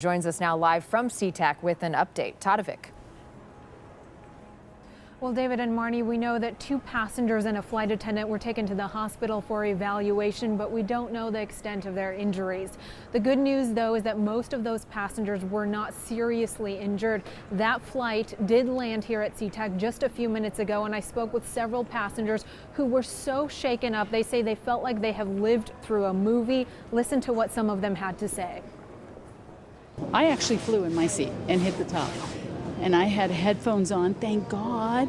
Joins us now live from SeaTac with an update. Tatevik. Well, David and Marnie, we know that 2 passengers and a flight attendant were taken to the hospital for evaluation, but we don't know the extent of their injuries. The good news, though, is that most of those passengers were not seriously injured. That flight did land here at SeaTac just a few minutes ago, and I spoke with several passengers who were so shaken up. They say they felt like they have lived through a movie. Listen to what some of them had to say. I actually flew in my seat and hit the top. And I had headphones on, thank God,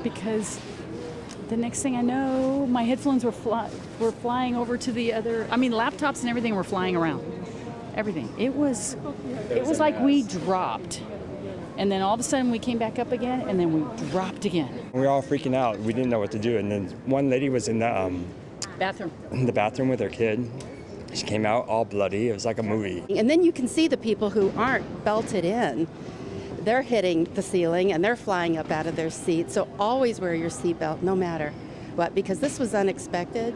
because the next thing I know, my headphones were flying over to the other, laptops and everything were flying around. Everything. It was like we dropped. And then all of a sudden we came back up again, and then we dropped again. We were all freaking out. We didn't know what to do. And then one lady was in the bathroom with her kid. She came out all bloody. It was like a movie. And then you can see the people who aren't belted in. They're hitting the ceiling and they're flying up out of their seats. So always wear your seatbelt no matter what, because this was unexpected.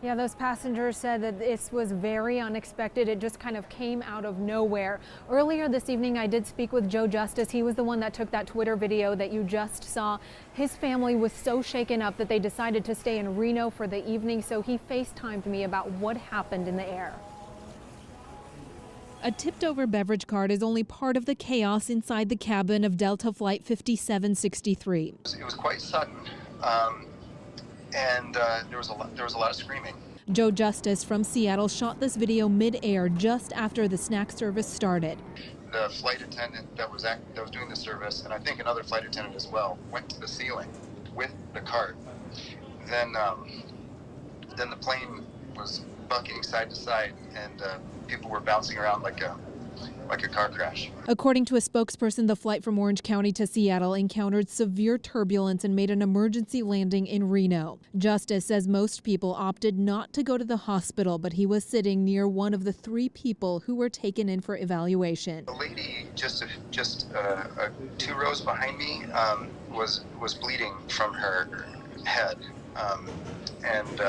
Yeah, those passengers said that this was very unexpected. It just kind of came out of nowhere. Earlier this evening, I did speak with Joe Justice. He was the one that took that Twitter video that you just saw. His family was so shaken up that they decided to stay in Reno for the evening, so he FaceTimed me about what happened in the air. A tipped-over beverage cart is only part of the chaos inside the cabin of Delta Flight 5763. It was quite sudden, and there was a lot of screaming. Joe Justice from Seattle shot this video mid-air just after the snack service started. The flight attendant that was doing the service, and I think another flight attendant as well, went to the ceiling with the cart. Then the plane was bucking side to side, and people were bouncing around like a car crash. According to a spokesperson, the flight from Orange County to Seattle encountered severe turbulence and made an emergency landing in Reno. Justice says most people opted not to go to the hospital, but he was sitting near one of the 3 people who were taken in for evaluation. The lady just 2 rows behind me was bleeding from her head, and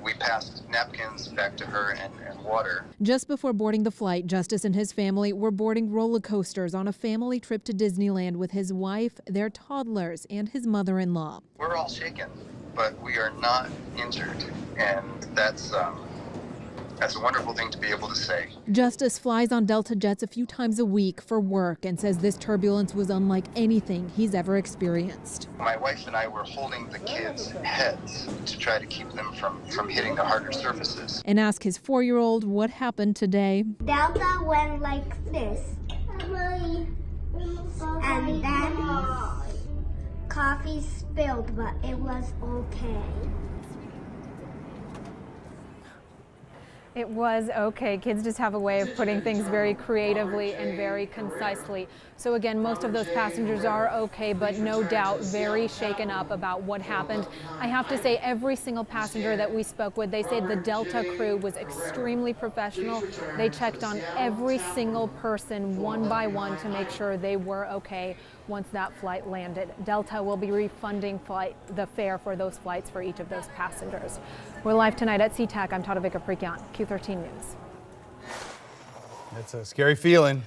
we passed napkins back to her and water. Just before boarding the flight, Justice and his family were boarding roller coasters on a family trip to Disneyland with his wife, their toddlers, and his mother-in-law. We're all shaken, but we are not injured, and that's a wonderful thing to be able to say. Justice flies on Delta jets a few times a week for work and says this turbulence was unlike anything he's ever experienced. My wife and I were holding the kids' heads to try to keep them from hitting the harder surfaces. And ask his 4-year-old what happened today. Delta went like this. And then coffee spilled, but it was okay. It was okay. Kids just have a way of putting things very creatively and very concisely. So again, most of those passengers are okay, but no doubt very shaken up about what happened. I have to say, every single passenger that we spoke with, they said the Delta crew was extremely professional. They checked on every single person one by one to make sure they were okay once that flight landed. Delta will be refunding the fare for those flights for each of those passengers. We're live tonight at SeaTac. I'm Tatevik Aprikyan, Q13 News. It's a scary feeling.